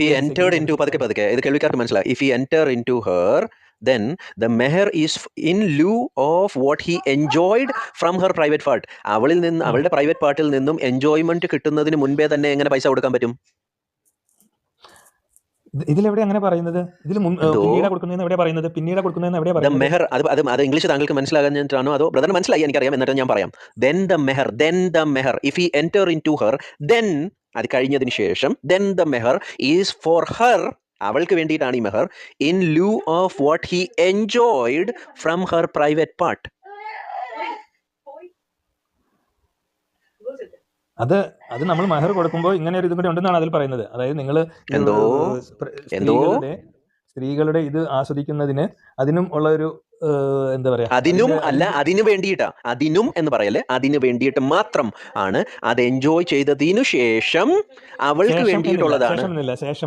he entered into പതുക്കെ ഇത് കേൾവിക്കാർക്ക് മനസ്സിലായി. If he enter into her, then the meher is in lieu of what he enjoyed from her private part. അവളുടെ private പാർട്ടിൽ നിന്നും enjoyment കിട്ടുന്നതിന് മുൻപേ തന്നെ എങ്ങനെ പൈസ കൊടുക്കാൻ പറ്റും? ഇതിലെവിടെ അങ്ങനെ പറയുന്നത്? ഇതിൽ പിന്നീട് കൊടുക്കുന്നതെന്ന് എവിടെ പറയുന്നത്? പിന്നീട് കൊടുക്കുന്നതെന്ന് എവിടെ പറയുന്നത്? മെഹർ അത് ഇംഗ്ലീഷ് താങ്കൾക്ക് മനസ്സിലാകാഞ്ഞിട്ടാണോ അതോ ബ്രദർ മനസ്സിലായി എനിക്കറിയാം, എന്നിട്ട് ഞാൻ പറയാം. then the meher if he enter into her, then അത് കഴിഞ്ഞതിന് ശേഷം then the meher is for her, അവൾക്ക് വേണ്ടിയിട്ടാണ് ഈ മെഹർ, in lieu of what he enjoyed from her private part. അത് നമ്മൾ മെഹർ കൊടുക്കുമ്പോൾ ഇങ്ങനെ ഒരു ഇതും കൂടി ഉണ്ടെന്നാണ് അതിൽ പറയുന്നത്. അതായത് നിങ്ങൾ സ്ത്രീകളുടെ ഇത് ആസ്വദിക്കുന്നതിന് അതിനും ഉള്ള ഒരു എന്താ പറയാ, അതിനും അല്ല അതിനു വേണ്ടിയിട്ടാ, അതിനും എന്ന് പറയല്ലേ, അതിന് വേണ്ടിയിട്ട് മാത്രം ആണ് അത് എൻജോയ് ചെയ്തതിനു ശേഷം അവൾക്ക് വേണ്ടിയിട്ടുള്ളതാണ്. ശേഷം